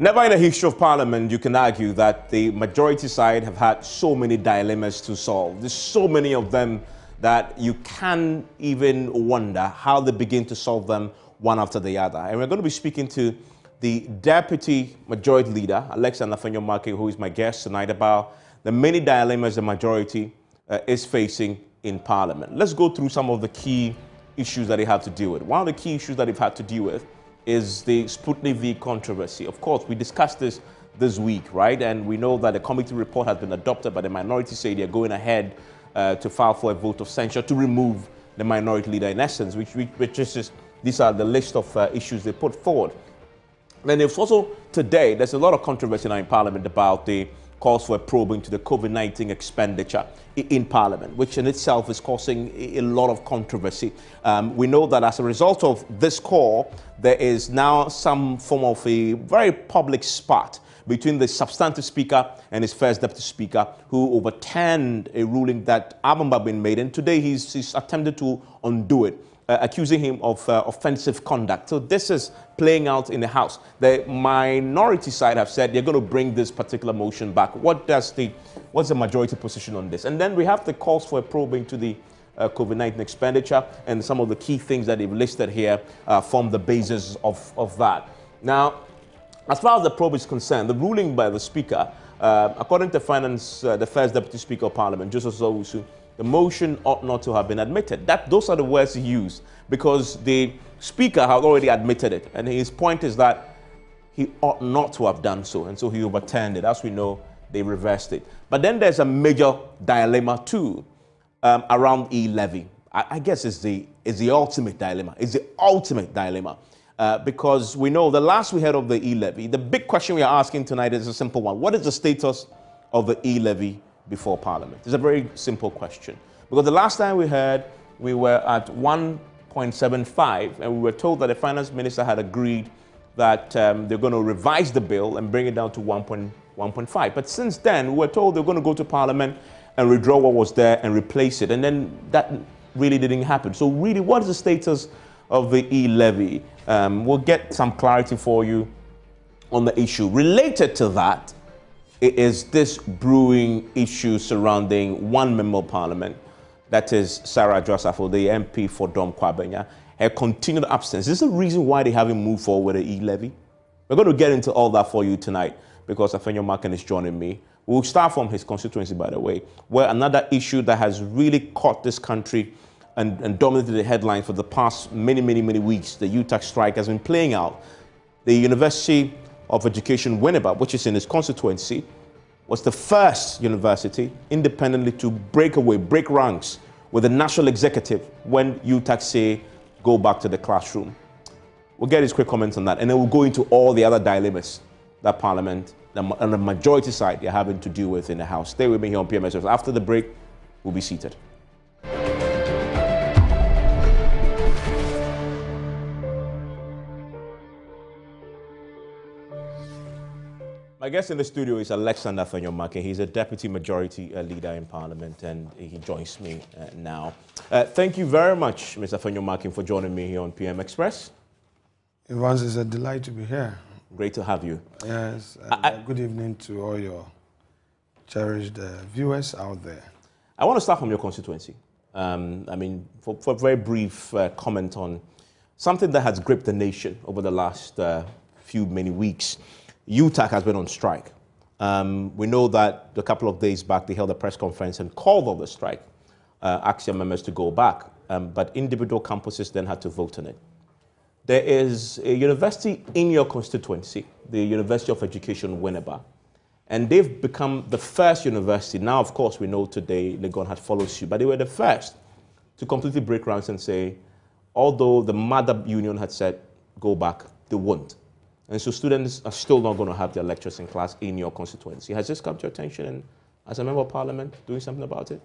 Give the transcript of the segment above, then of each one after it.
Never in the history of Parliament you can argue that the majority side have had so many dilemmas to solve. There's so many of them that you can't even wonder how they begin to solve them one after the other. And we're going to be speaking to the Deputy Majority Leader, Alexander Afenyo-Markin, who is my guest tonight, about the many dilemmas the majority is facing in Parliament. Let's go through some of the key issues that they have to deal with. One of the key issues that they've had to deal with is the Sputnik V controversy. Of course, we discussed this week, right? And we know that the committee report has been adopted, but the minority say they're going ahead to file for a vote of censure to remove the minority leader in essence, which is these are the list of issues they put forward. Then there's also today, there's a lot of controversy now in Parliament about the calls for a probe into the COVID-19 expenditure in Parliament, which in itself is causing a lot of controversy. We know that as a result of this call, there is now some form of a very public spat between the substantive speaker and his first deputy speaker, who overturned a ruling that Abamba been made, and today he's attempted to undo it, accusing him of offensive conduct. So this is playing out in the House. The minority side have said they're going to bring this particular motion back. What's the majority position on this? And then we have the calls for a probe into the COVID-19 expenditure, and some of the key things that they've listed here form the basis of that. Now, as far as the probe is concerned, the ruling by the Speaker, according to the first Deputy Speaker of Parliament, Joseph Zawusu, the motion ought not to have been admitted. Those are the words he used, because the Speaker had already admitted it. And his point is that he ought not to have done so. And so he overturned it. As we know, they reversed it. But then there's a major dilemma too around e-levy. I guess it's the ultimate dilemma. It's the ultimate dilemma. Because we know the last we heard of the e-levy, the big question we are asking tonight is a simple one. What is the status of the e-levy before Parliament? It's a very simple question. Because the last time we heard, we were at 1.75, and we were told that the Finance Minister had agreed that they're going to revise the bill and bring it down to 1.5. But since then, we were told they're going to go to Parliament and withdraw what was there and replace it. And then that really didn't happen. So really, what is the status of the e-levy? We'll get some clarity for you on the issue. Related to that, it is this brewing issue surrounding one member of Parliament, that is Sarah Jossafo, the MP for Dom Kwabenya. Her continued absence. This is the reason why they haven't moved forward with the e-levy. We're going to get into all that for you tonight, because Afenyo-Markin is joining me. We'll start from his constituency, by the way, where another issue that has really caught this country and dominated the headlines for the past many weeks, the UTAC strike, has been playing out. The University of Education Winneba, which is in his constituency, was the first university independently to break ranks with the national executive when UTAC say go back to the classroom. We'll get his quick comments on that, and then we'll go into all the other dilemmas that Parliament and the majority side they're having to deal with in the House. Stay with me here on PMS. After the break, we'll be seated. My guest in the studio is Alexander Afenyo-Markin. He's a Deputy Majority Leader in Parliament, and he joins me now. Thank you very much, Mr. Afenyo-Markin, for joining me here on PM Express. Evans, it's a delight to be here. Great to have you. Yes, good evening to all your cherished viewers out there. I want to start from your constituency. I mean, for a very brief comment on something that has gripped the nation over the last many weeks. UTAC has been on strike. We know that a couple of days back they held a press conference and called off the strike, asking members to go back, but individual campuses then had to vote on it. There is a university in your constituency, the University of Education Winneba, and they've become the first university. Now, of course, we know today Legon has followed suit, but they were the first to completely break ranks and say, although the mother union had said go back, they won't. And so students are still not going to have their lectures in class in your constituency. Has this come to your attention, and as a member of Parliament, doing something about it?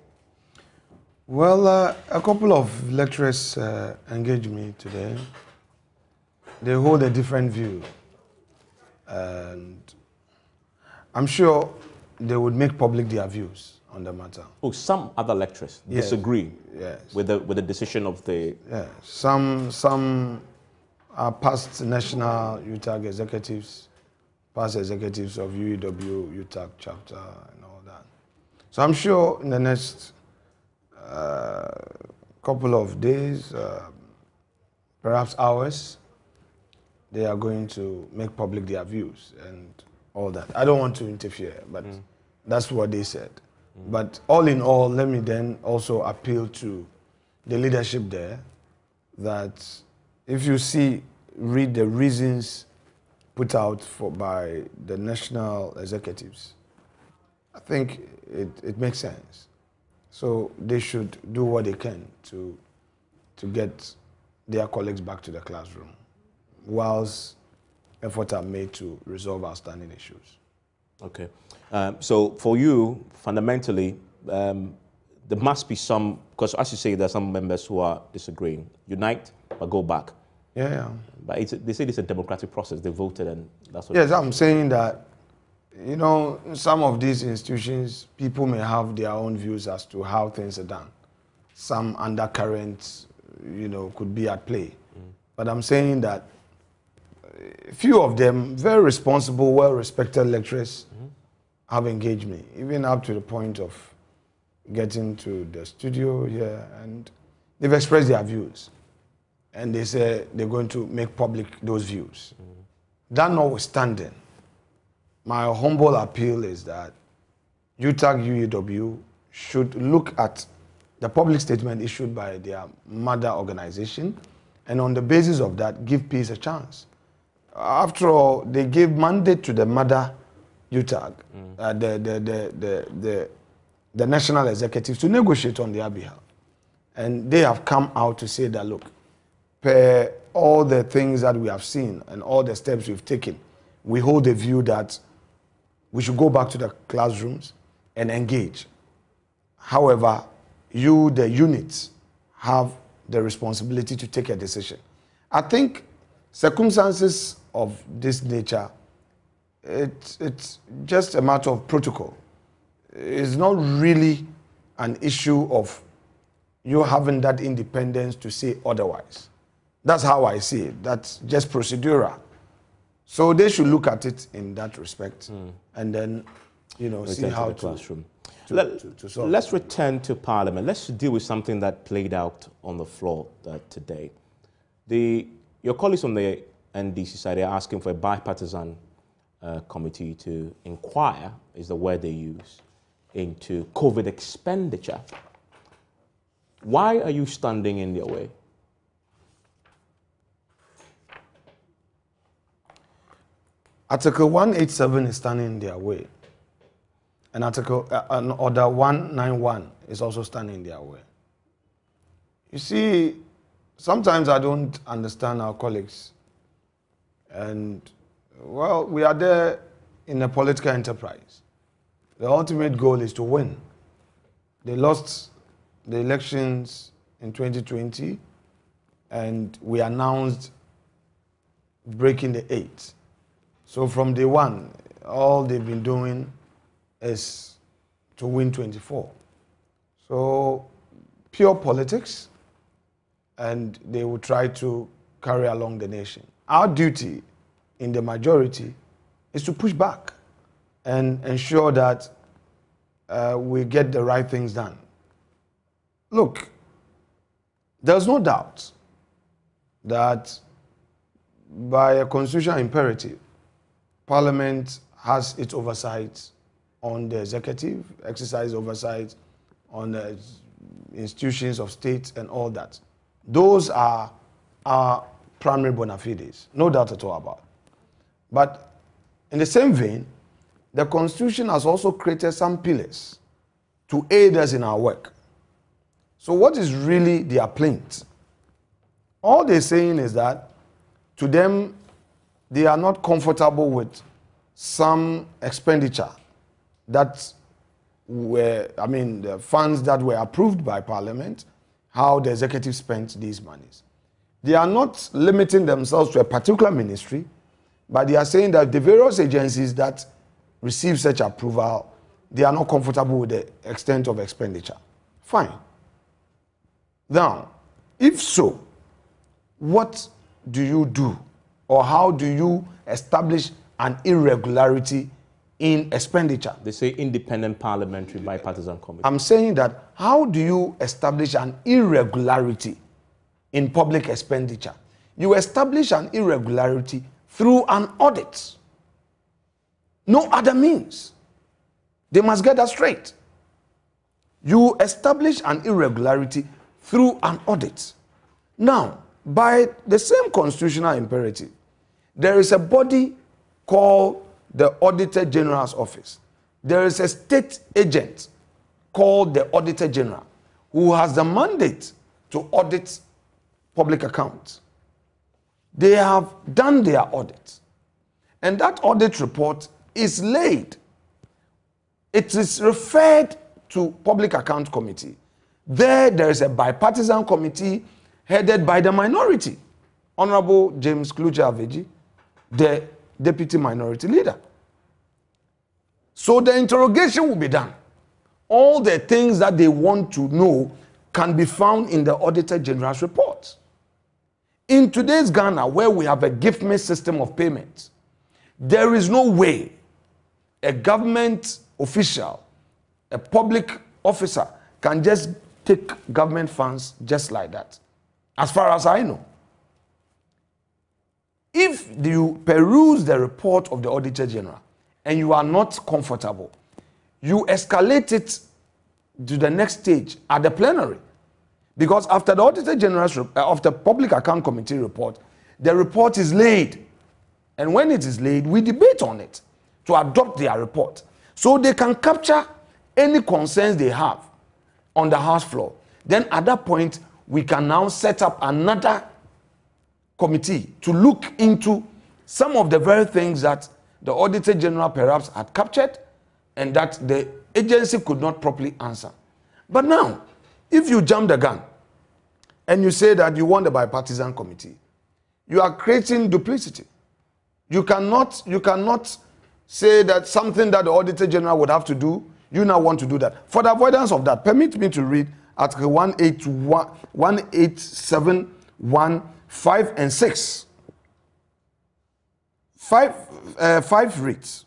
Well, a couple of lecturers engaged me today. They hold a different view. And I'm sure they would make public their views on the matter. Oh, some other lecturers disagree with the decision of the... Yes, some past national UTAG executives past executives of UEW, UTAC chapter, and all that. So I'm sure in the next couple of days, perhaps hours, they are going to make public their views and all that. I don't want to interfere, but that's what they said. But all in all, let me then also appeal to the leadership there that if you read the reasons put out by the national executives, I think it makes sense. So they should do what they can to get their colleagues back to the classroom, whilst efforts are made to resolve outstanding issues. Okay. So for you, fundamentally, there must be some, because as you say, there are some members who are disagreeing. Unite, but go back. Yeah. But they say it's a democratic process. They voted and that's what... Yes, I'm saying that, you know, in some of these institutions, people may have their own views as to how things are done. Some undercurrents, you know, could be at play. But I'm saying that few of them, very responsible, well-respected lecturers, have engaged me, even up to the point of getting to the studio here, and they've expressed their views. And they say they're going to make public those views. That notwithstanding, my humble appeal is that UTAG UEW should look at the public statement issued by their mother organization, and on the basis of that, give peace a chance. After all, they gave mandate to the mother UTAG, the national executives, to negotiate on their behalf. And they have come out to say that, look, per all the things that we have seen and all the steps we've taken, we hold the view that we should go back to the classrooms and engage. However, you, the units, have the responsibility to take a decision. I think circumstances of this nature, it's just a matter of protocol. It's not really an issue of you having that independence to say otherwise. That's how I see it. That's just procedural. So they should look at it in that respect, and then, you know, see how to solve. Let's return to Parliament. Let's deal with something that played out on the floor today. Your colleagues on the NDC side are asking for a bipartisan committee to inquire, is the word they use, into COVID expenditure. Why are you standing in their way? Article 187 is standing in their way. And Order 191 is also standing in their way. You see, sometimes I don't understand our colleagues. And, well, we are there in a political enterprise. The ultimate goal is to win. They lost the elections in 2020, and we announced breaking the 8. So from day one, all they've been doing is to win 24. So pure politics, and they will try to carry along the nation. Our duty in the majority is to push back and ensure that we get the right things done. Look, there's no doubt that by a constitutional imperative, Parliament has its oversight on the executive, exercise oversight on the institutions of state and all that. Those are our primary bona fides, no doubt at all about it. But in the same vein, the Constitution has also created some pillars to aid us in our work. So what is really their plaint? All they're saying is that to them, they are not comfortable with some expenditure that were, the funds that were approved by Parliament, how the executive spent these monies. They are not limiting themselves to a particular ministry, but they are saying that the various agencies that receive such approval, they are not comfortable with the extent of expenditure. Fine. Now, if so, what do you do? Or how do you establish an irregularity in expenditure. They say independent parliamentary bipartisan committee. I'm saying that how do you establish an irregularity in public expenditure? You establish an irregularity through an audit. No other means. They must get that straight. You establish an irregularity through an audit. Now, by the same constitutional imperative, there is a body called the Auditor General's Office. There is a state agent called the Auditor General who has the mandate to audit public accounts. They have done their audit, and that audit report is laid. It is referred to Public Account Committee. There is a bipartisan committee headed by the minority, Honorable James Kluge-Aveji, the deputy minority leader. So the interrogation will be done. All the things that they want to know can be found in the Auditor General's report. In today's Ghana, where we have a gift-made system of payment, there is no way a government official, a public officer, can just take government funds just like that, as far as I know. If you peruse the report of the Auditor General and you are not comfortable, you escalate it to the next stage at the plenary. Because after the Auditor General's after Public Account Committee report, the report is laid. And when it is laid, we debate on it to adopt their report. So they can capture any concerns they have on the House floor. Then at that point, we can now set up another committee to look into some of the very things that the Auditor General perhaps had captured and that the agency could not properly answer. But now, if you jump the gun and you say that you want a bipartisan committee, you are creating duplicity. You cannot say that something that the Auditor General would have to do, you now want to do that. For the avoidance of that, permit me to read Article 187(1), 5 and 6. 5 reads.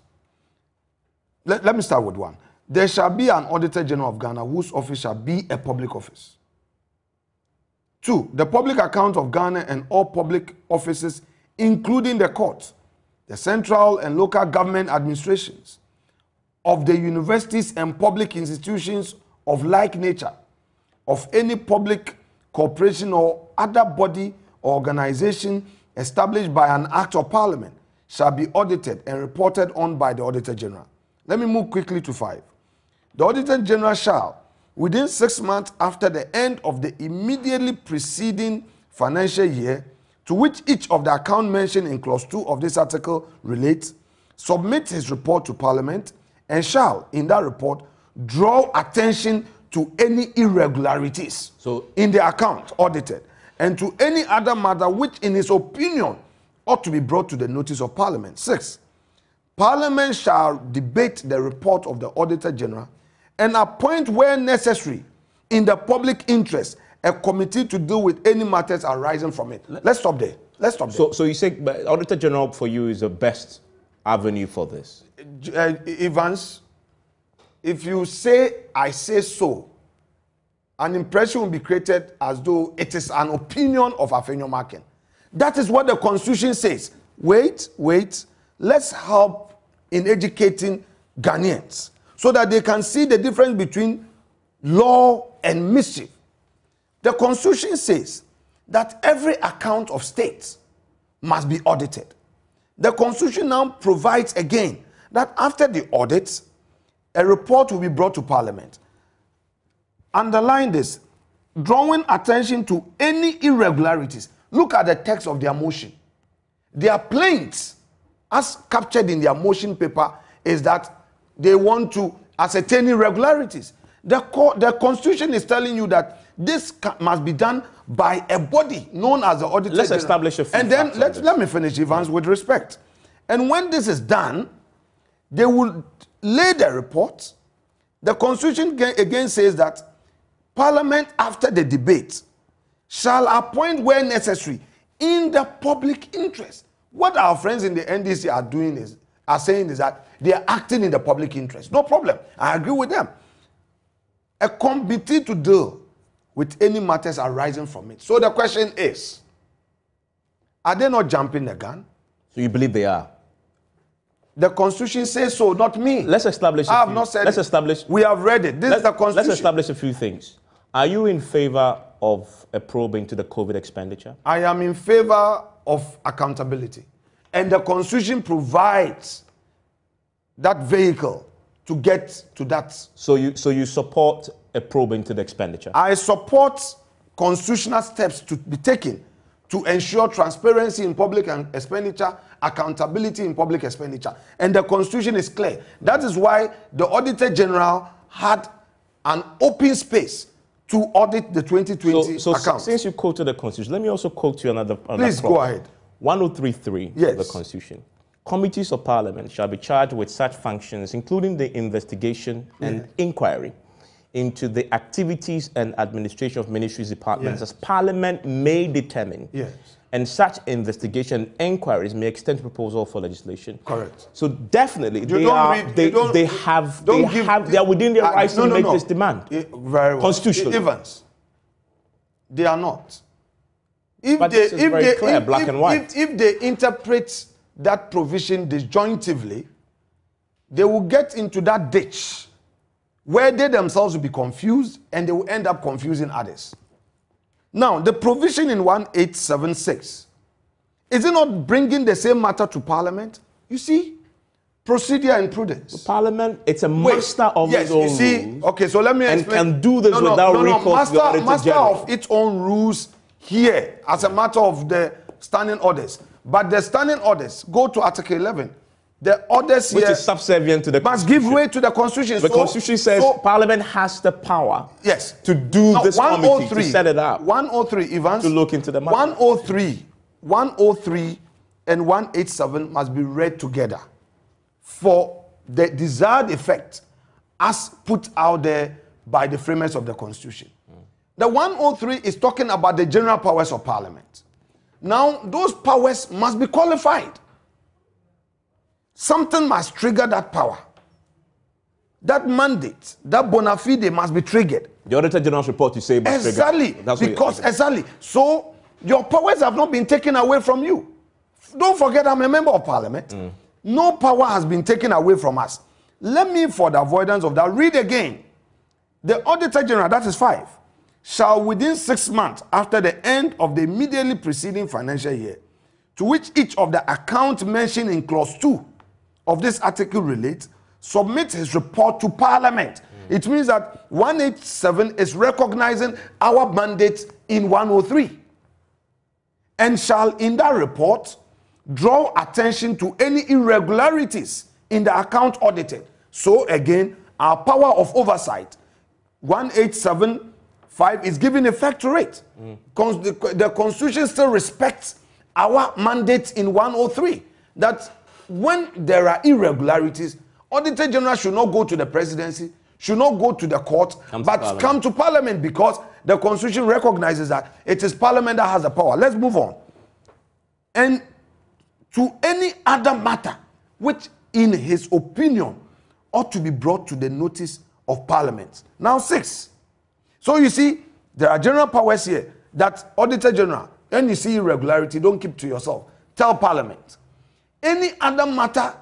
Let me start with 1. There shall be an Auditor General of Ghana whose office shall be a public office. 2. The public account of Ghana and all public offices, including the court, the central and local government administrations, of the universities and public institutions of like nature, of any public corporation or other body or organization established by an act of parliament, shall be audited and reported on by the Auditor General. Let me move quickly to 5. The Auditor General shall, within 6 months after the end of the immediately preceding financial year, to which each of the account mentioned in clause 2 of this article relates, submit his report to Parliament, and shall, in that report, draw attention to any irregularities in the account audited, and to any other matter which, in his opinion, ought to be brought to the notice of Parliament. 6. Parliament shall debate the report of the Auditor General and appoint, where necessary, in the public interest, a committee to deal with any matters arising from it. Let's stop there. So you say Auditor General for you is the best avenue for this? Evans, if you say, I say so, an impression will be created as though it is an opinion of Afenyo Makin. That is what the Constitution says. Wait. Let's help in educating Ghanaians so that they can see the difference between law and mischief. The Constitution says that every account of states must be audited. The Constitution now provides again that after the audit, a report will be brought to Parliament. Underline this, drawing attention to any irregularities. Look at the text of their motion. Their plaints, as captured in their motion paper, is that they want to ascertain irregularities. The Constitution is telling you that this must be done by a body known as the Auditor General. Let's establish a few And then let me finish, Evans, with respect. And when this is done, they will lay the report. The Constitution again says that Parliament, after the debate, shall appoint, where necessary, in the public interest. What our friends in the NDC are saying is that they are acting in the public interest. No problem. I agree with them. A committee to deal with any matters arising from it. So the question is, are they not jumping the gun? So you believe they are? The Constitution says so, not me. Let's establish. I have not said it. We have read it. This is the Constitution. Let's establish a few things. Are you in favor of a probe into the COVID expenditure? I am in favor of accountability. And the Constitution provides that vehicle to get to that. So you support a probe into the expenditure? I support constitutional steps to be taken to ensure transparency in public expenditure, accountability in public expenditure. And the Constitution is clear. That is why the Auditor General had an open space to audit the 2020 accounts. Since you quoted the Constitution, let me also quote you another Please go ahead. 1033 yes. of the Constitution. Committees of Parliament shall be charged with such functions, including the investigation and inquiry into the activities and administration of ministries, departments, as Parliament may determine. Yes. And such investigation inquiries may extend to proposal for legislation. Correct. So definitely they are within their rights to make this demand. Very well. Constitutionally. Evans, they are not. But this is very clear, black and white. If they interpret that provision disjointively, they will get into that ditch where they themselves will be confused and they will end up confusing others. Now, the provision in 1876, is it not bringing the same matter to Parliament? You see, procedure and prudence. Parliament, it's a master of its own rules. Okay, so let me explain. And can do this without recourse to the Auditor Master General. of its own rules here as a matter of the standing orders. But the standing orders, go to Article 11. The orders which here is subservient to the must give way to the Constitution. The Constitution says Parliament has the power to do this committee, to set it up. 103, Evans. To look into the matter. 103 and 187 must be read together for the desired effect as put out there by the framers of the Constitution. The 103 is talking about the general powers of Parliament. Now, those powers must be qualified. Something must trigger that power. That mandate, that bona fide must be triggered. The Auditor General's report, you say, must exactly, trigger. Exactly. So, your powers have not been taken away from you. Don't forget, I'm a member of Parliament. No power has been taken away from us. Let me, for the avoidance of that, read again. The Auditor General, that is 5, shall within 6 months after the end of the immediately preceding financial year, to which each of the accounts mentioned in clause 2 of this article relates, submit his report to Parliament. It means that 187 is recognizing our mandate in 103. And shall in that report draw attention to any irregularities in the account audited. So again, our power of oversight, 187.5 is giving effect to it. The Constitution still respects our mandate in 103. That when there are irregularities, Auditor General should not go to the presidency, should not go to the court, but come to Parliament, because the Constitution recognizes that it is Parliament that has the power. Let's move on. And to any other matter which, in his opinion, ought to be brought to the notice of Parliament. Now 6. So you see, there are general powers here that Auditor General, when you see irregularity, don't keep to yourself. Tell Parliament. Any other matter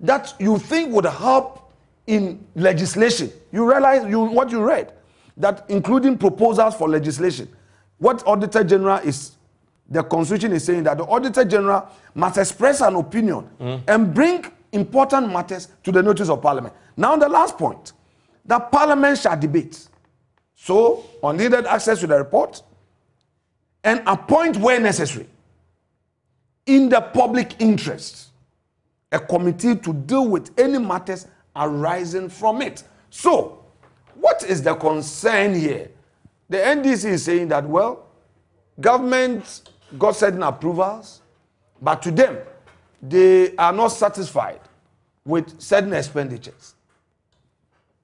that you think would help in legislation, you realize what you read, that including proposals for legislation, what Auditor General is, the Constitution is saying that the Auditor General must express an opinion and bring important matters to the notice of Parliament. Now the last point, that Parliament shall debate. So, unneeded access to the report and appoint where necessary, in the public interest, a committee to deal with any matters arising from it. So, what is the concern here? The NDC is saying that, well, government got certain approvals, but to them, they are not satisfied with certain expenditures.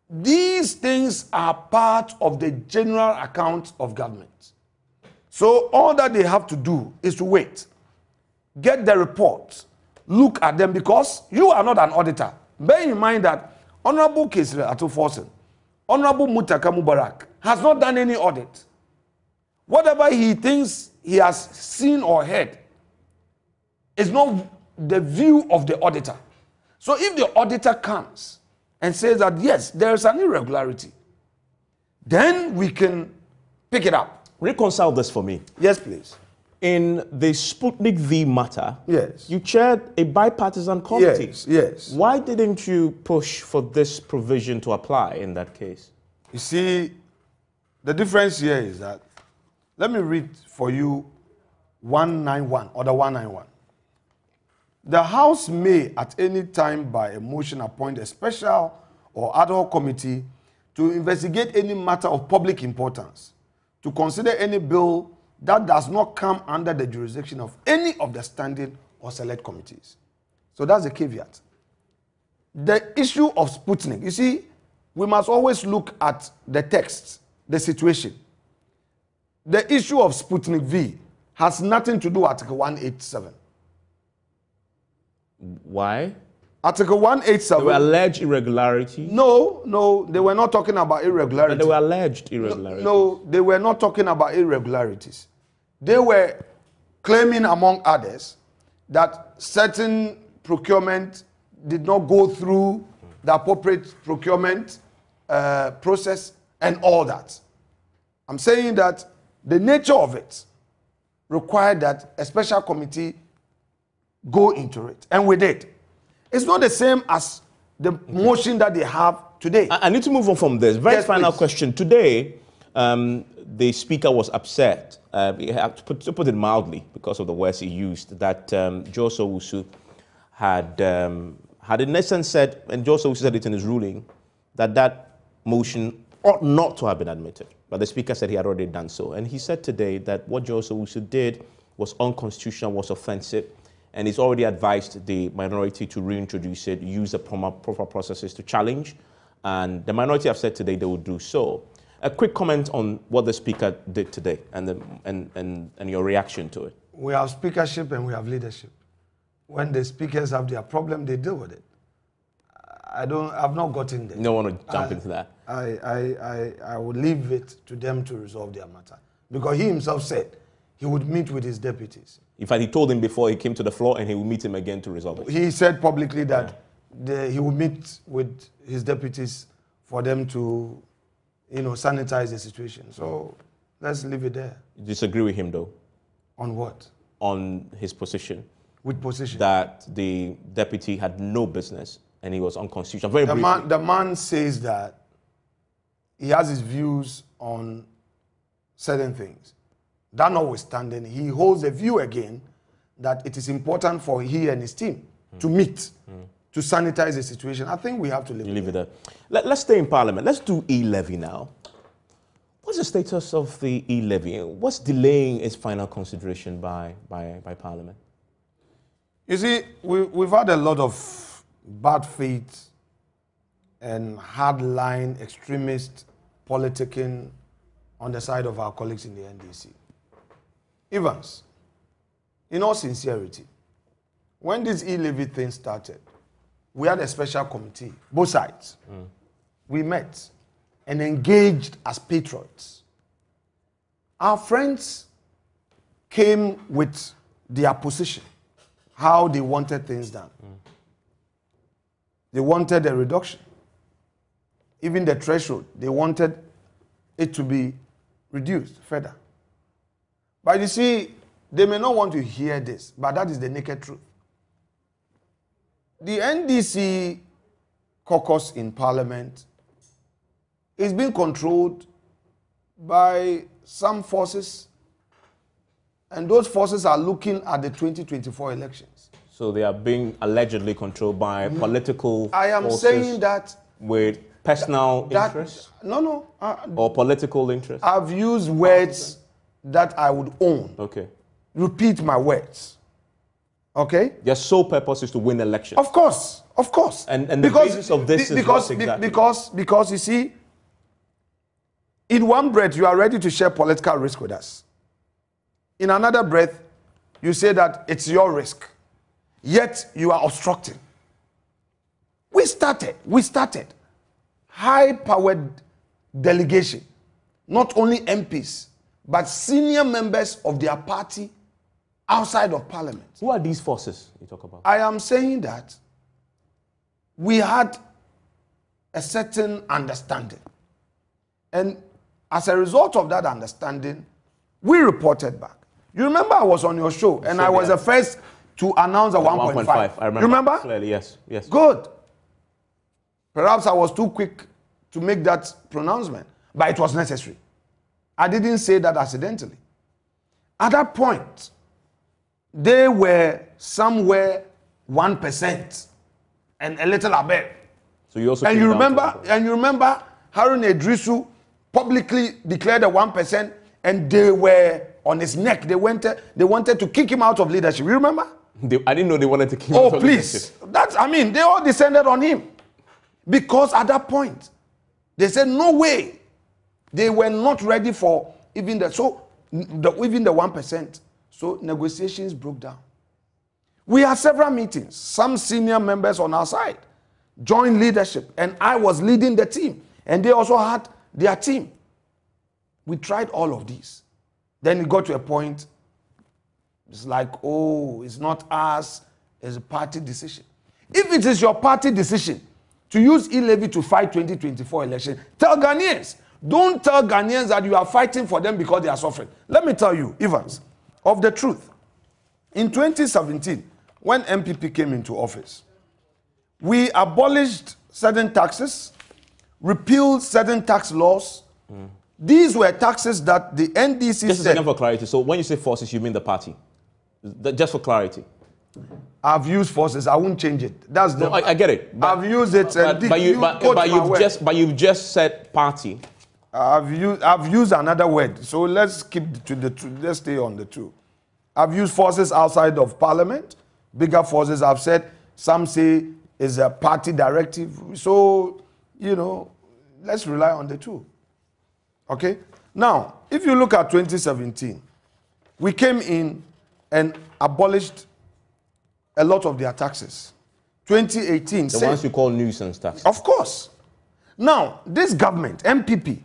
These things are part of the general account of government. So all that they have to do is to wait. get the report, look at them, because you are not an auditor. Bear in mind that Honorable Kesre Atuforsen, Honorable Mutaka Mubarak has not done any audit. Whatever he thinks he has seen or heard is not the view of the auditor. So if the auditor comes and says that, yes, there is an irregularity, then we can pick it up. Reconcile this for me. Yes, please. In the Sputnik V matter, yes, you chaired a bipartisan committee. Yes, yes. Why didn't you push for this provision to apply in that case? You see, the difference here is that, let me read for you 191, Order 191. The House may at any time by a motion appoint a special or ad hoc committee to investigate any matter of public importance, to consider any bill that does not come under the jurisdiction of any of the standing or select committees. So that's the caveat. The issue of Sputnik, you see, we must always look at the text, the situation. The issue of Sputnik V has nothing to do with Article 187. Why? Article 187. There were alleged irregularities? No, they were not talking about irregularities. But they were alleged irregularities. No, they were not talking about irregularities. They were claiming, among others, that certain procurement did not go through the appropriate procurement process and all that. I'm saying that the nature of it required that a special committee go into it. And we did. It's not the same as the motion that they have today. I need to move on from this. Very yes, final please. question. Today, the speaker was upset, to put it mildly, because of the words he used, that Joe Sowusu had in essence said, and Joe Sowusu said it in his ruling, that motion ought not to have been admitted. But the speaker said he had already done so. And he said today that what Joe Sowusu did was unconstitutional, was offensive, and he's already advised the minority to reintroduce it, use the proper processes to challenge. And the minority have said today they will do so. A quick comment on what the speaker did today and your reaction to it. We have speakership and we have leadership. When the speakers have their problem, they deal with it. I've not gotten there. You don't want to jump into that? I would leave it to them to resolve their matter. Because he himself said he would meet with his deputies. In fact, he told him before he came to the floor and he will meet him again to resolve it. He said publicly that he will meet with his deputies for them to, sanitize the situation. So let's leave it there. You disagree with him, though? On what? On his position. Which position? That the deputy had no business and he was unconstitutional. The man says that he has his views on certain things. That notwithstanding, he holds a view again that it is important for he and his team to meet, to sanitize the situation. I think we have to leave it there. Let's stay in Parliament. Let's do e-levy now. What's the status of the e-levy? What's delaying its final consideration by Parliament? You see, we've had a lot of bad faith and hardline extremist politicking on the side of our colleagues in the NDC. Evans, in all sincerity, when this e-levy thing started, we had a special committee, both sides. We met and engaged as patriots. Our friends came with their position, how they wanted things done. They wanted a reduction. Even the threshold, they wanted it to be reduced further. But you see, they may not want to hear this, but that is the naked truth. The NDC caucus in Parliament is being controlled by some forces, and those forces are looking at the 2024 elections. So they are being allegedly controlled by political I am forces saying that with personal interests? No. Or political interests? I've used words that I would own. Okay. Repeat my words. Okay? Their sole purpose is to win elections. Of course. And the basis of this is what exactly? Because you see, in one breath, you are ready to share political risk with us. In another breath, you say that it's your risk, yet you are obstructing. We started high-powered delegation, not only MPs, but senior members of their party outside of parliament. Who are these forces you talk about? I am saying that we had a certain understanding. And as a result of that understanding, we reported back. You remember I was on your show and I was the first to announce a 1.5. I remember. You remember? Clearly, yes. Good. Perhaps I was too quick to make that pronouncement, but it was necessary. I didn't say that accidentally. At that point, they were somewhere 1% and a little above. So you also and you remember Harun Idrisu publicly declared a 1%, and they were on his neck. They wanted to kick him out of leadership. You remember? I didn't know they wanted to kick him out of leadership. Oh, please. They all descended on him. Because at that point, they said, no way. They were not ready for even the 1%. So negotiations broke down. We had several meetings. Some senior members on our side joined leadership, and I was leading the team. And they also had their team. We tried all of these. Then it got to a point, it's like, oh, it's not us, it's a party decision. If it is your party decision to use e-levy to fight 2024 election, tell Ghanaians. Don't tell Ghanaians that you are fighting for them because they are suffering. Let me tell you, Evans, of the truth. In 2017, when MPP came into office, we abolished certain taxes, repealed certain tax laws. These were taxes that the NDC Just a second for clarity. So when you say forces, you mean the party? Just for clarity. I've used forces. I won't change it. That's the. No, I get it. I've used it. But you've just said party. I've used another word. So let's keep to the two. Let's stay on the two. I've used forces outside of parliament. Bigger forces. I've said some say is a party directive. So let's rely on the two. Okay. Now, if you look at 2017, we came in and abolished a lot of their taxes. 2018. The ones you call nuisance taxes. Of course. Now, this government, MPP,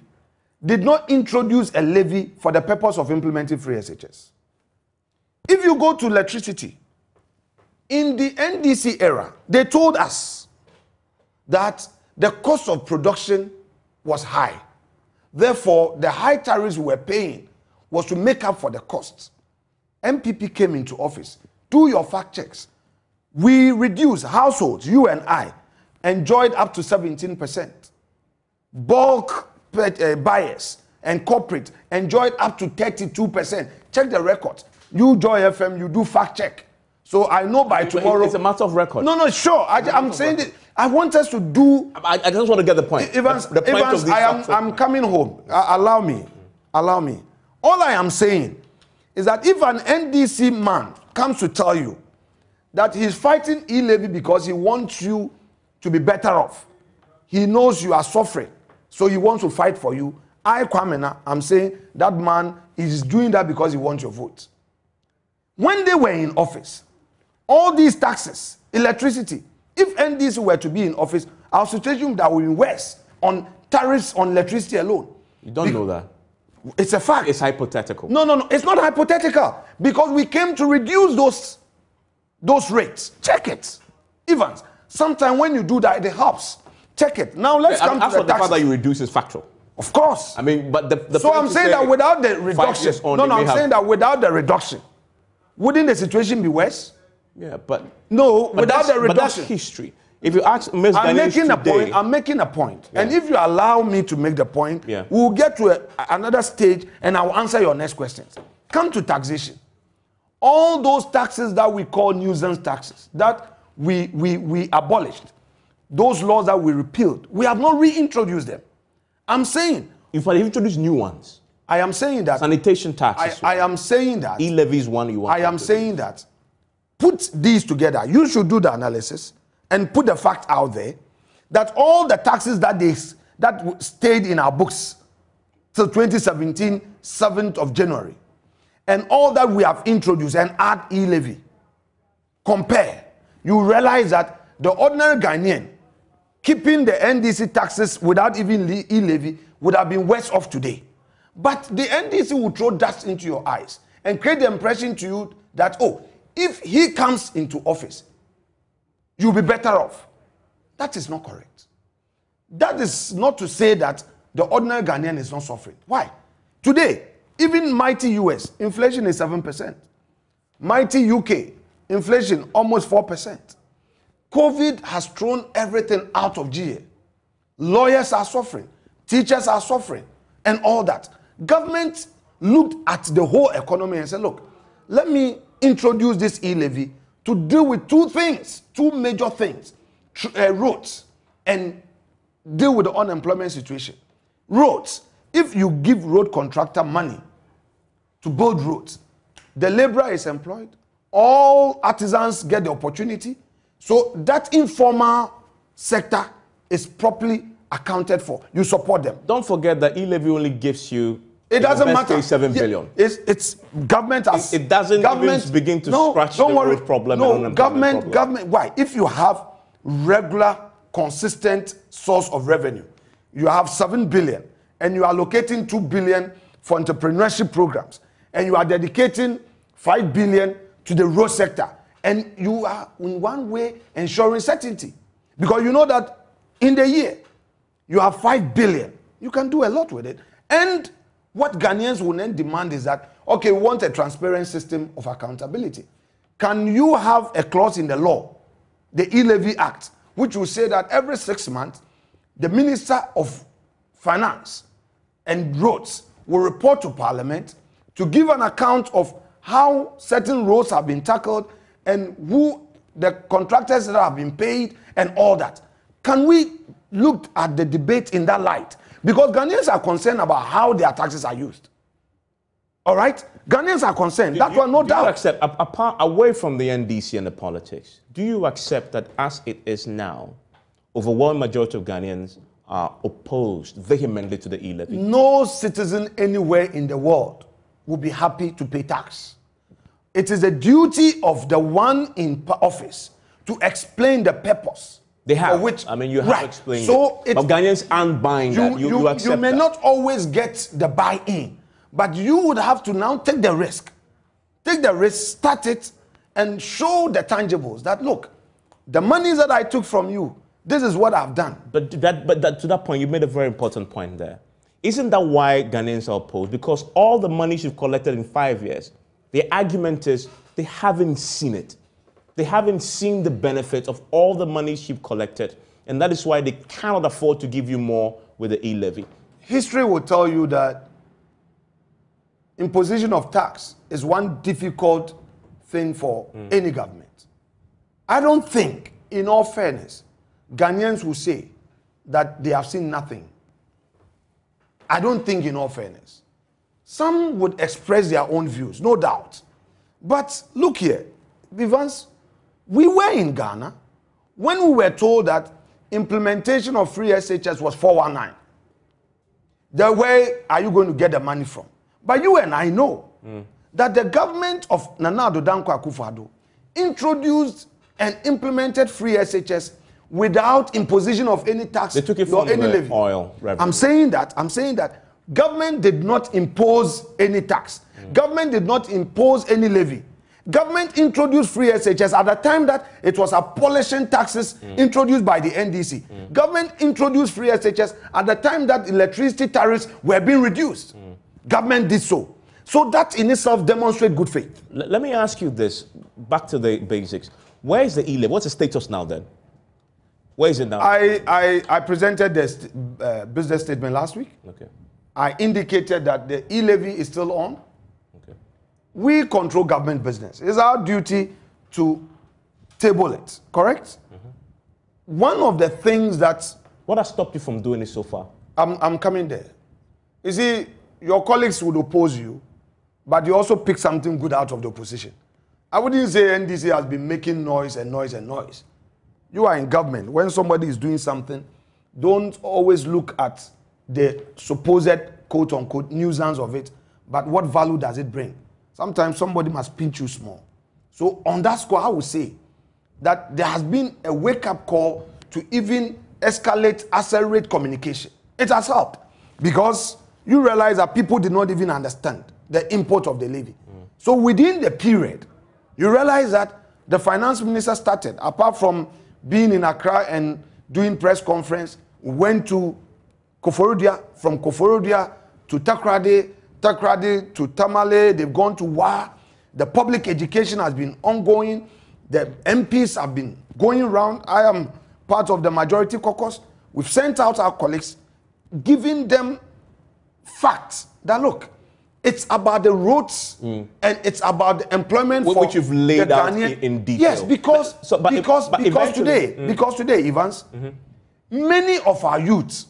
did not introduce a levy for the purpose of implementing free SHS. If you go to electricity, in the NDC era, they told us that the cost of production was high. Therefore, the high tariffs we were paying was to make up for the costs. MPP came into office. Do your fact checks. We reduced households, you and I, enjoyed up to 17%. Bulk buyers and corporate enjoyed up to 32%. Check the record. You, Joy FM, you do fact check. So I know by tomorrow. It's a matter of record. No, sure. I'm saying that I want us to do. I just want to get the point. Evans, the point of this I'm coming home. Allow me. All I am saying is that if an NDC man comes to tell you that he's fighting e-levy because he wants you to be better off, he knows you are suffering, so he wants to fight for you. Kwamena, I'm saying that man is doing that because he wants your vote. When they were in office, all these taxes, electricity, if NDC were to be in office, our situation that would be worse on tariffs on electricity alone. You don't know that. It's a fact. It's hypothetical. No. It's not hypothetical. Because we came to reduce those rates. Check it. Evans, sometimes when you do that, it helps. Check it. Now let's come to the taxes. The fact that you reduce is factual. Of course. I mean, but the so I'm saying that without the reduction. I'm saying that without the reduction, wouldn't the situation be worse? Yeah, but without the reduction. But that's history. If you ask Ms. I'm making a point. Yeah. And if you allow me to make the point, we'll get to another stage and I will answer your next questions. Come to taxation. All those taxes that we call nuisance taxes, that we abolished, those laws that we repealed, we have not reintroduced them. I'm saying. In fact, you've introduced new ones. I am saying that. Sanitation taxes. I am saying that. E-levy is one you want. I am saying that. Put these together. You should do the analysis and put the fact out there that all the taxes that stayed in our books till 2017, 7th of January, and all that we have introduced and add e-levy, compare, you realize that the ordinary Ghanaian keeping the NDC taxes without even e-levy would have been worse off today. But the NDC will throw dust into your eyes and create the impression to you that, oh, if he comes into office, you'll be better off. That is not correct. That is not to say that the ordinary Ghanaian is not suffering. Why? Today, even mighty US, inflation is 7%. Mighty UK, inflation almost 4%. COVID has thrown everything out of gear. Lawyers are suffering. Teachers are suffering. And all that. Government looked at the whole economy and said, look, let me introduce this e-levy to deal with two things, two major things. Roads and deal with the unemployment situation. Roads. If you give road contractor money to build roads, the laborer is employed. All artisans get the opportunity. So that informal sector is properly accounted for. You support them. Don't forget that e-levy only gives you, it doesn't matter. 7 billion. It's government has. It doesn't even begin to scratch the road problem. No, government. Why? If you have regular, consistent source of revenue, you have 7 billion, and you are allocating 2 billion for entrepreneurship programs, and you are dedicating 5 billion to the road sector, and you are in one way ensuring certainty, because you know that in the year you have 5 billion, you can do a lot with it. And what Ghanaians will then demand is that, okay, we want a transparent system of accountability. Can you have a clause in the law, the e-levy act, which will say that every 6 months the Minister of Finance and Roads will report to Parliament to give an account of how certain roads have been tackled and who the contractors that have been paid and all that? Can we look at the debate in that light? Because Ghanaians are concerned about how their taxes are used. All right? Ghanaians are concerned. That one, no doubt. Do you accept, apart, away from the NDC and the politics, do you accept that as it is now, overwhelming majority of Ghanaians are opposed vehemently to the e-levy? No citizen anywhere in the world will be happy to pay tax. It is a duty of the one in office to explain the purpose. They have. Which, I mean, you have explained so it. But Ghanaians aren't buying that. You accept you may that. not always get the buy-in, but you would have to now take the risk. Take the risk, start it, and show the tangibles that, look, the monies that I took from you, this is what I've done. But to that point, you made a very important point there. Isn't that why Ghanaians are opposed? Because all the money you've collected in 5 years, the argument is they haven't seen it. They haven't seen the benefit of all the money you've collected. And that is why they cannot afford to give you more with the e-levy. History will tell you that imposition of tax is one difficult thing for any government. I don't think, in all fairness, Ghanaians will say that they have seen nothing. I don't think, in all fairness. Some would express their own views, no doubt. But look here, Vivans, we were in Ghana when we were told that implementation of free SHS was 419. The where are you going to get the money from? But you and I know that the government of Nana Addo Dankwa Akufo-Addo introduced and implemented free SHS without imposition of any tax. They took it from any the levy. oil revenue. I'm saying that government did not impose any tax. Government did not impose any levy. Government introduced free SHS at the time that it was abolishing taxes introduced by the NDC. Government introduced free SHS at the time that electricity tariffs were being reduced. Government did so. So that in itself demonstrates good faith. Let me ask you this, back to the basics. Where is the e-levy? What's the status now then? Where is it now? I presented the business statement last week. Okay. I indicated that the e-levy is still on. Okay. We control government business. It's our duty to table it, correct? One of the things that... What has stopped you from doing it so far? I'm coming there. You see, your colleagues would oppose you, but you also pick something good out of the opposition. I wouldn't say NDC has been making noise and noise and noise. You are in government. When somebody is doing something, don't always look at the supposed quote-unquote nuisance of it, but what value does it bring? sometimes somebody must pinch you small. So on that score, I would say that there has been a wake-up call to even escalate, accelerate communication. It has helped because you realize that people did not even understand the import of the levy. So within the period, you realize that the finance minister started, apart from being in Accra and doing press conference, went to Koforidua, from Koforidua to Takrady, Takrady to Tamale, they've gone to Wa. The public education has been ongoing. The MPs have been going around. I am part of the majority caucus. We've sent out our colleagues, giving them facts that look, it's about the roads and it's about the employment for which you've laid out in detail. Yes, because today, Evans, many of our youths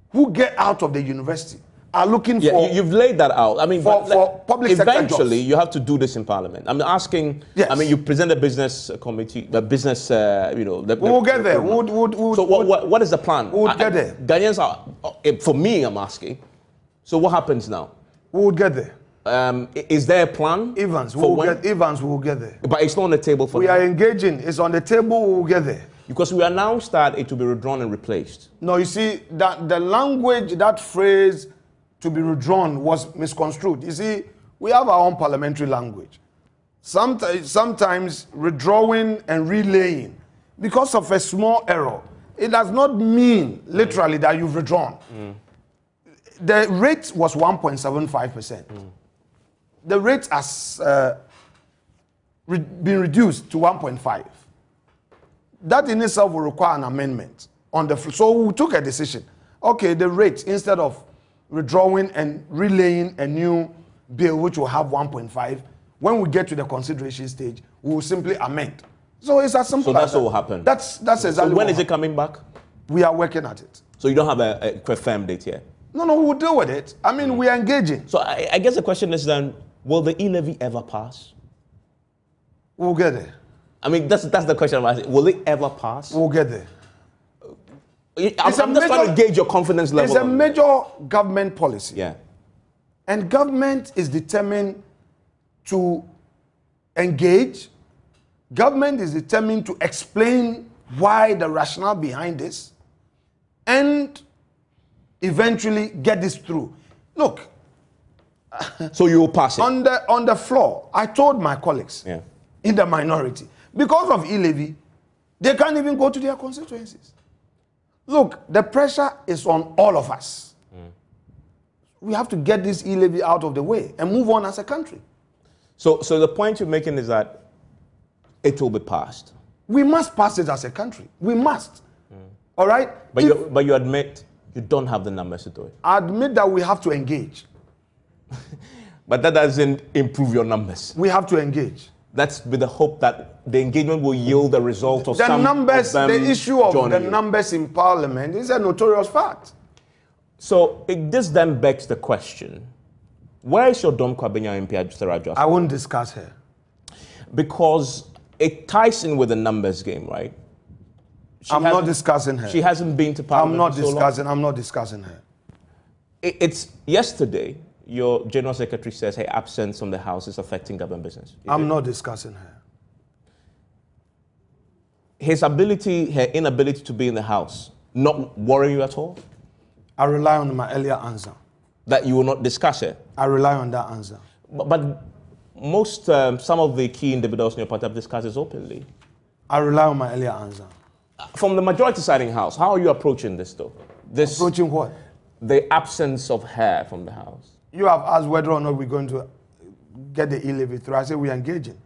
who get out of the university are looking for. You've laid that out. I mean, for public sector jobs. Eventually, you have to do this in Parliament. I'm asking. Yes. I mean, you present a business committee, the business. We'll get there. So what is the plan? We'll get there. Ghanaians are. For me, I'm asking. So what happens now? We will get there. Is there a plan? Evans, we will get there. But it's not on the table for We are engaging. It's on the table. We will get there. Because we announced that it will be withdrawn and replaced. No, you see, that the language, that phrase to be withdrawn was misconstrued. You see, we have our own parliamentary language. Sometimes withdrawing and relaying, because of a small error, it does not mean literally that you've withdrawn. The rate was 1.75%. The rate has been reduced to 1.5. That in itself will require an amendment on the. So we took a decision. Okay, the rate, instead of withdrawing and relaying a new bill which will have 1.5, when we get to the consideration stage, we will simply amend. So it's as simple. So that's what will happen. That's exactly. So when is it coming back? We are working at it. So you don't have a confirmed date yet? No, we'll deal with it. I mean, we are engaging. So I guess the question is then, will the e-levy ever pass? We'll get there. I mean, that's the question I'm asking. Will it ever pass? We'll get there. I'm just trying to gauge your confidence level. It's a major government policy. Yeah. And government is determined to engage. Government is determined to explain why the rationale behind this and eventually get this through. Look. So you will pass it? On the floor, I told my colleagues in the minority, because of e-levy, they can't even go to their constituencies. Look, the pressure is on all of us. We have to get this e-levy out of the way and move on as a country. So the point you're making is that it will be passed. We must pass it as a country. We must. All right? But you admit you don't have the numbers to do it. I admit that we have to engage. But that doesn't improve your numbers. We have to engage. That's with the hope that the engagement will yield the result of some numbers. Of them the issue of the you. Numbers in Parliament is a notorious fact. So this then begs the question: where is your Dom Kwabena MP Adjustera? I won't discuss her because it ties in with the numbers game, right? I'm not discussing her. She hasn't been to Parliament. I'm not discussing her. It's yesterday. Your General Secretary says her absence from the House is affecting government business. I'm not discussing her. Her inability to be in the House, not worry you at all? I rely on my earlier answer. That you will not discuss it? I rely on that answer. But some of the key individuals in your party have discussed this openly. I rely on my earlier answer. From the majority side in House, how are you approaching this though? Approaching what? The absence of her from the House. You have asked whether or not we're going to get the e-levy through. I say we are engaging.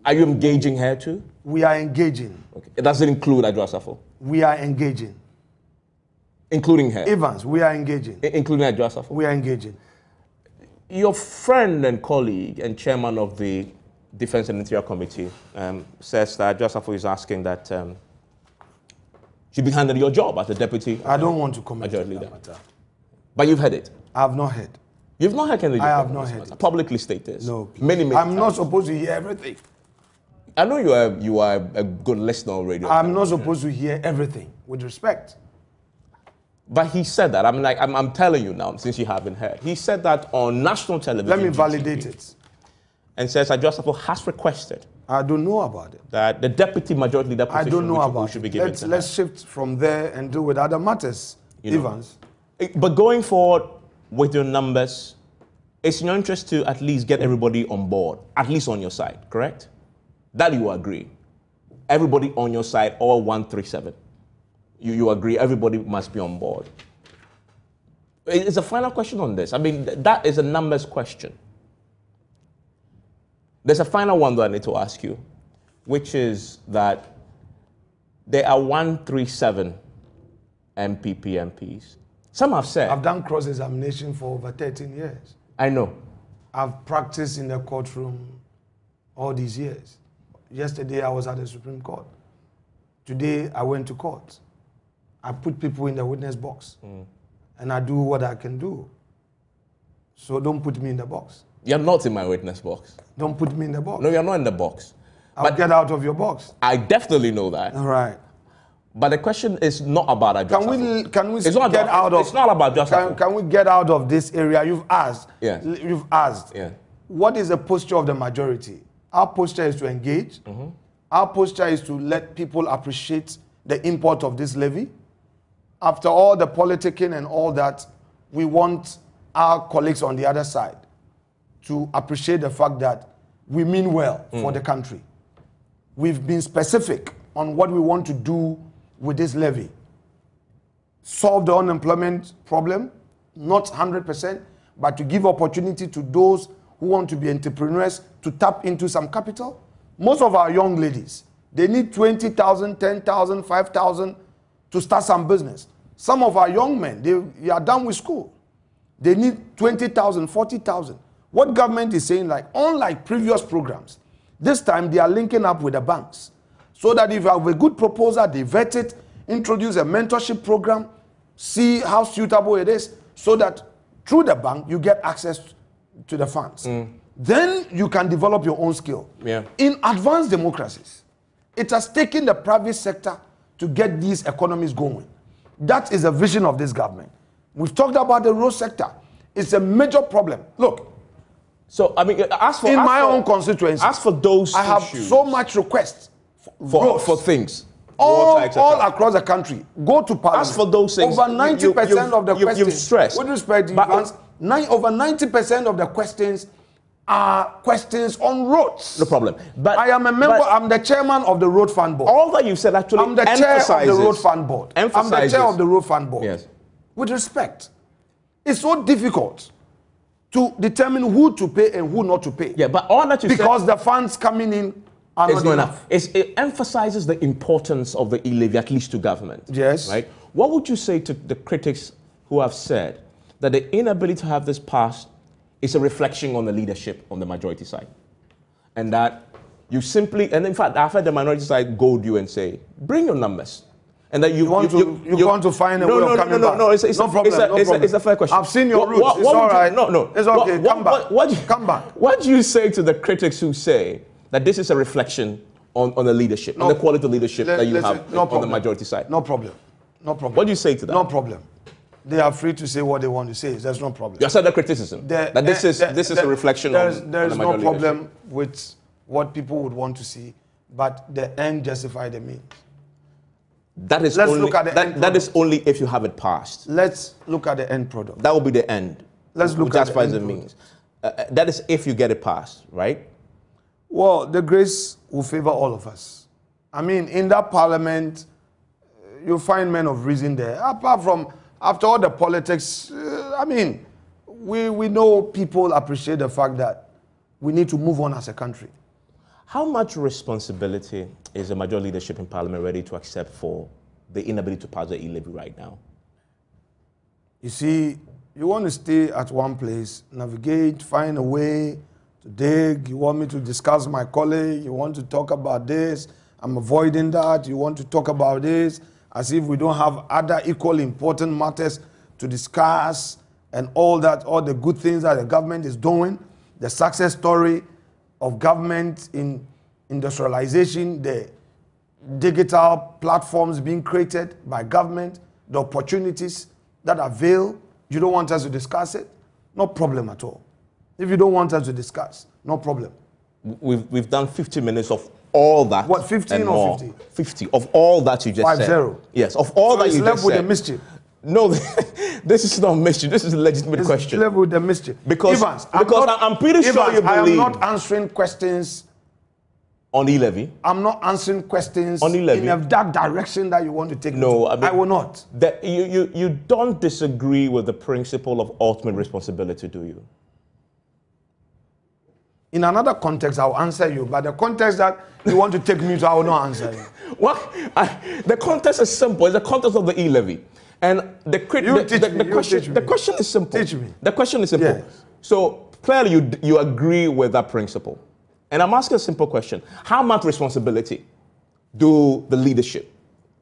Are you engaging her too? We are engaging. Okay. It doesn't include Adjustafo? We are engaging. Including her? Evans, we are engaging. Including Adjustafo? We are engaging. Your friend and colleague and chairman of the Defense and Interior Committee says that Adjustafo is asking that you be handed your job as the deputy. I don't want to comment on that matter. But you've heard it? I have not heard. You've not heard anything? I have not heard it. Publicly stated? No. Many I'm not supposed to hear everything. I know you are a good listener on radio. I'm not supposed to hear everything, with respect. But he said that. I'm telling you now, since you haven't heard. He said that on national television. Let me validate it. and says Adjustable has requested. I don't know about it. That the deputy majority leader position I don't know about should be it. given to Let's shift from there and deal with other matters, Evans. But going forward with your numbers, it's in your interest to at least get everybody on board, at least on your side, correct? That you agree. Everybody on your side, all 137. You agree everybody must be on board. It's a final question on this. I mean, that is a numbers question. There's a final one that I need to ask you, which is that there are 137 MPP MPs. Some have said... I've done cross-examination for over 13 years. I know. I've practiced in the courtroom all these years. Yesterday, I was at the Supreme Court. Today, I went to court. I put people in the witness box. And I do what I can do. So don't put me in the box. You're not in my witness box. Don't put me in the box. No, you're not in the box. I'll get out of your box. I definitely know that. All right. But the question is not about Adjustable. Can we it's not get about, out of... It's not about Adjustable. Can we get out of this area? You've asked. Yeah. You've asked. Yeah. What is the posture of the majority? Our posture is to engage. Our posture is to let people appreciate the import of this levy. After all the politicking and all that, we want our colleagues on the other side to appreciate the fact that we mean well for the country. We've been specific on what we want to do with this levy. Solve the unemployment problem, not 100%, but to give opportunity to those who want to be entrepreneurs to tap into some capital. Most of our young ladies, they need 20,000, 10,000, 5,000 to start some business. Some of our young men, they are done with school. They need 20,000, 40,000. What government is saying, like, unlike previous programs, this time they are linking up with the banks. So that if you have a good proposal, they vet it, introduce a mentorship program, see how suitable it is, so that through the bank, you get access to the funds. Then you can develop your own skill. Yeah. In advanced democracies, it has taken the private sector to get these economies going. That is the vision of this government. We've talked about the road sector. It's a major problem. Look. So, I mean, in my own constituency, as for those I have issues, so much requests for things. All across the country. Go to Parliament. As for those things, over 90% of the questions, you've stressed. With respect to Evans, over 90% of the questions are questions on roads. No problem. But I am a member, I'm the chairman of the Road Fund Board. All that you said actually I'm the chair of the Road Fund Board. I'm the chair of the Road Fund Board. Yes. With respect, it's so difficult to determine who to pay and who not to pay. Yeah, but all that you said... Because the funds coming in are not enough. It emphasizes the importance of the e-levy, at least to government. Yes. Right? What would you say to the critics who have said that the inability to have this passed is a reflection on the leadership on the majority side? And that you simply, and in fact, I've had the minority side goad you and say, bring your numbers. And that you want to find a way of coming back. No, it's no problem. It's a fair question. I've seen your roots. It's all right. No. It's okay. Come back. Come back. What do you say to the critics who say that this is a reflection on the leadership, on the quality of leadership that you have on the majority side? No problem. No problem. What do you say to that? No problem. They are free to say what they want to say. There's no problem. You said the criticism that this is a reflection on the majority. There is no problem with what people would want to see, but the end justifies the means. That is only if you have it passed. Let's look at the end product. That will be the end. Let's look at the end product. Means. That is if you get it passed, right? Well, the grace will favor all of us. I mean, in that parliament, you'll find men of reason there. Apart from, after all the politics, I mean, we know people appreciate the fact that we need to move on as a country. How much responsibility is the majority leadership in Parliament ready to accept for the inability to pass the e-levy right now? You see, you want to stay at one place, navigate, find a way to dig. You want me to discuss my colleague. You want to talk about this. I'm avoiding that. You want to talk about this as if we don't have other equally important matters to discuss and all that, all the good things that the government is doing, the success story of government in industrialization, the digital platforms being created by government, the opportunities that avail. You don't want us to discuss it? No problem at all. If you don't want us to discuss, no problem. We've done 50 minutes of all that. What, 15 and or more. 50? 50 of all that you just said. 50. Yes, of all So that it's you left just with said. the mischief. No, this is not mischief. This is a legitimate It's question. left with the mischief. Because, Evans, I'm pretty sure Evans, you believe. I am not answering questions On e-levy? I'm not answering questions On e-levy? in that direction that you want to take No, me to. I mean, I will not. You don't disagree with the principle of ultimate responsibility, do you? In another context, I'll answer you, but the context that you want to take me to, I will not answer you. Well, the context is simple. It's the context of the e-levy. And the question is simple. Teach me. The question is simple. Yes. So clearly you agree with that principle. And I'm asking a simple question. How much responsibility do the leadership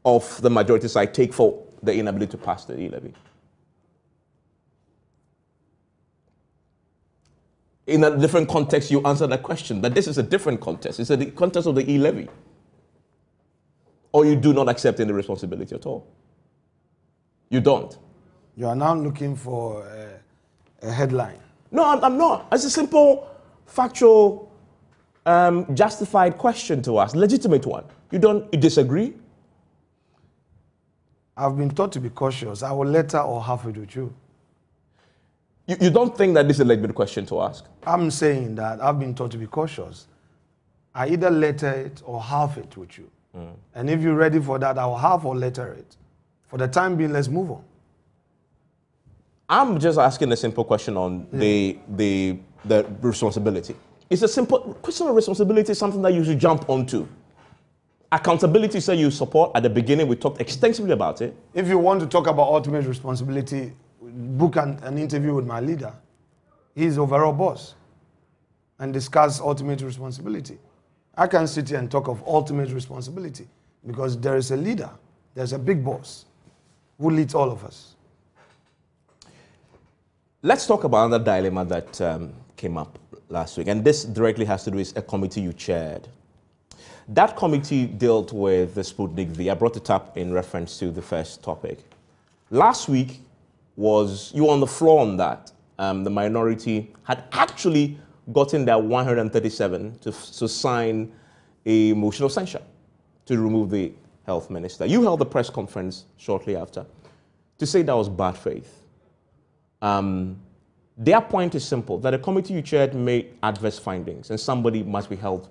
of the majority side take for the inability to pass the e-levy? In a different context, you answer that question, but this is a different context. It's the context of the e-levy. Or you do not accept any responsibility at all. You don't. You are now looking for a headline. No, I'm not. It's a simple, factual, justified question to ask, legitimate one. You disagree? I've been taught to be cautious. I will letter or half it with you. You don't think that this is a legitimate question to ask? I'm saying that I've been taught to be cautious. I either letter it or half it with you. And if you're ready for that, I will half or letter it. For the time being, let's move on. I'm just asking a simple question on the responsibility. It's a simple question of responsibility, something that you should jump onto. Accountability, say you support. At the beginning, we talked extensively about it. If you want to talk about ultimate responsibility, book an interview with my leader. He's overall boss. And discuss ultimate responsibility. I can sit here and talk of ultimate responsibility because there is a leader, there's a big boss who leads all of us. Let's talk about another dilemma that came up last week, and this directly has to do with a committee you chaired. That committee dealt with the Sputnik V. I brought it up in reference to the first topic. Last week you were on the floor on that. The minority had actually gotten their 137 to sign a motion of censure to remove the health minister. You held the press conference shortly after to say that was bad faith. Their point is simple, that a committee you chaired made adverse findings and somebody must be held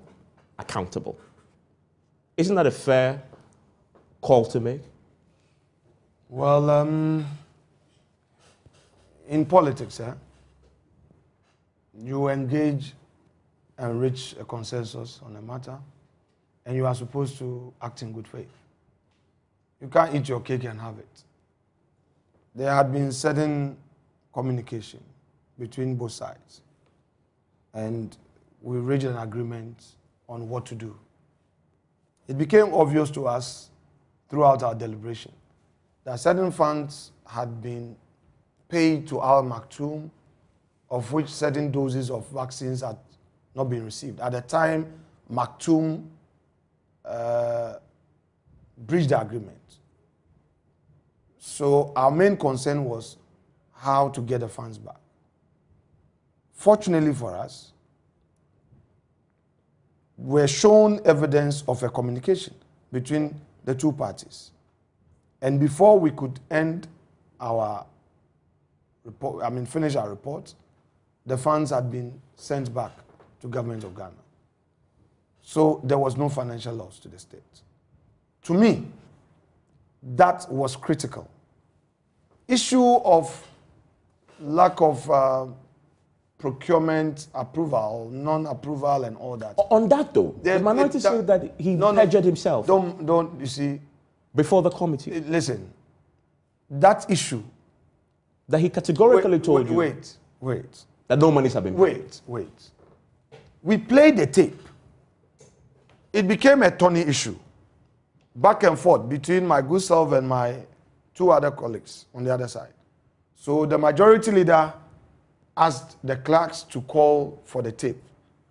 accountable. Isn't that a fair call to make? Well, in politics, you engage and reach a consensus on a matter, and you are supposed to act in good faith. You can't eat your cake and have it. There had been certain communication between both sides, and we reached an agreement on what to do. It became obvious to us throughout our deliberation that certain funds had been paid to Al Maktoum, of which certain doses of vaccines had not been received. At the time, Maktoum breached the agreement. So our main concern was how to get the funds back. Fortunately for us, we're shown evidence of a communication between the two parties. And before we could end our report, finish our report, the funds had been sent back to government of Ghana. So there was no financial loss to the state. To me, that was critical. Issue of lack of procurement approval, non-approval, and all that. On that though, the minority said that he perjured himself. You see. Before the committee. Listen, that issue. That he categorically told you. Wait. That no monies have been paid. Wait. We played the tape. It became a thorny issue. Back and forth between my good self and my two other colleagues on the other side. So the majority leader asked the clerks to call for the tape.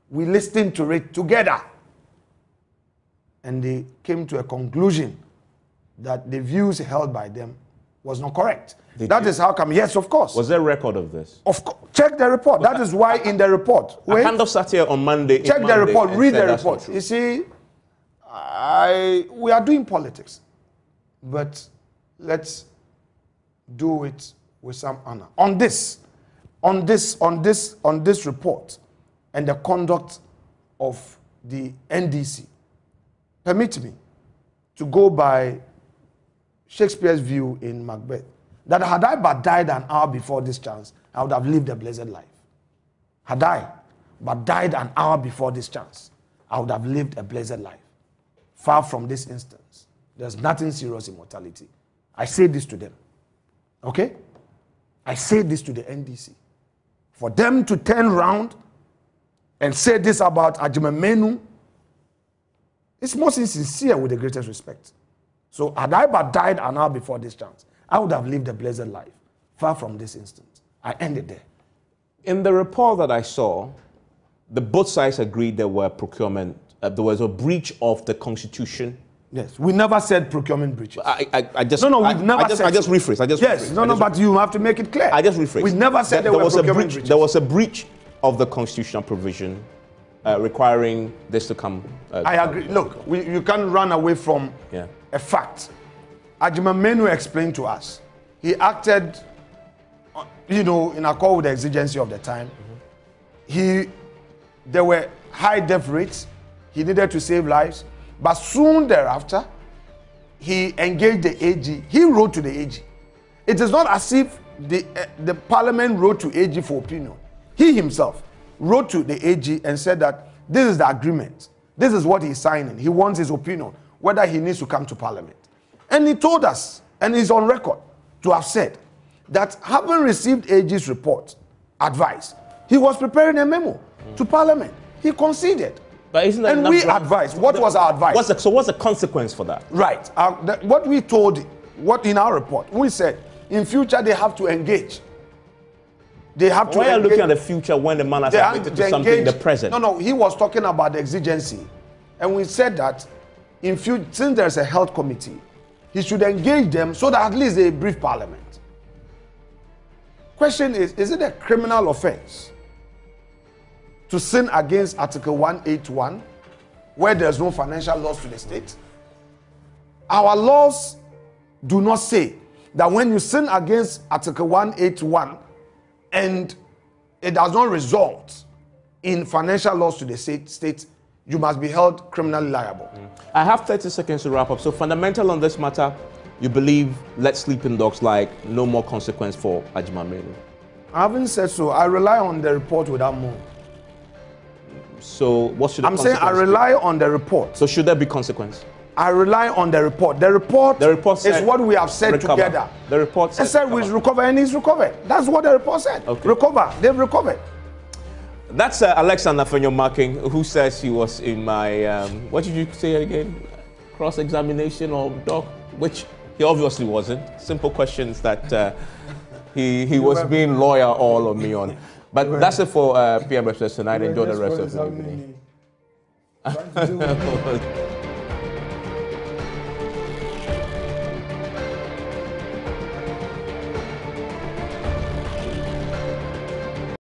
We listened to it together. And they came to a conclusion that the views held by them was not correct. That is how come, yes, of course. Was there a record of this? Of course. Check the report. That is why in the report. I kind of sat here on Monday. Check the report, read the report. You see, we are doing politics, but let's do it with some honor. On this report and the conduct of the NDC, permit me to go by Shakespeare's view in Macbeth, that had I but died an hour before this chance, I would have lived a blessed life. Had I but died an hour before this chance, I would have lived a blessed life. Far from this instance, there's nothing serious in mortality. I say this to them. Okay? I say this to the NDC. For them to turn round and say this about Ajimamenu, it's most insincere with the greatest respect. So had I but died an hour before this chance, I would have lived a blessed life. Far from this instance. I ended there. In the report that I saw, both sides agreed there were procurement. There was a breach of the Constitution. Yes, we never said procurement breaches. I just rephrased. Yes, but you have to make it clear. I just rephrased. We never said there was procurement breaches. There was a breach of the constitutional provision requiring this to come. I agree. Look, you can't run away from a fact. Ajimamenu explained to us. He acted, in accord with the exigency of the time. There were high death rates. He needed to save lives. But soon thereafter, he engaged the AG. He wrote to the AG. It is not as if the parliament wrote to AG for opinion. He himself wrote to the AG and said that this is the agreement. This is what he's signing. He wants his opinion, whether he needs to come to parliament. And he told us, and he's on record, to have said that having received AG's report, advice, he was preparing a memo to parliament. He conceded. But isn't that and we advised. What was our advice? What's the consequence for that? Right. What we told, in our report, we said, in future they have to engage. They have to. Why are you looking at the future when the man has admitted to something in the present? No, he was talking about the exigency. And we said that in future, since there's a health committee, he should engage them so that at least they brief parliament. Question is it a criminal offense to sin against Article 181, where there's no financial loss to the state? Our laws do not say that when you sin against Article 181 and it does not result in financial loss to the state, you must be held criminally liable. I have 30 seconds to wrap up. So fundamental on this matter, you believe let sleeping dogs lie, no more consequence for Ajimamenu? I haven't said so. I rely on the report without more. So what should the I'm saying I rely on the report. So should there be consequence? I rely on the report. The report is what we have said together. The report said we recover and he's recovered. That's what the report said. Okay. Recover. They've recovered. That's Alexander Fenyo Marking, who says he was in my, what did you say again? Cross-examination or doc, which he obviously wasn't. Simple questions that he was being lawyer all on me on. But that's it for PM Express tonight. Enjoy the rest of the evening.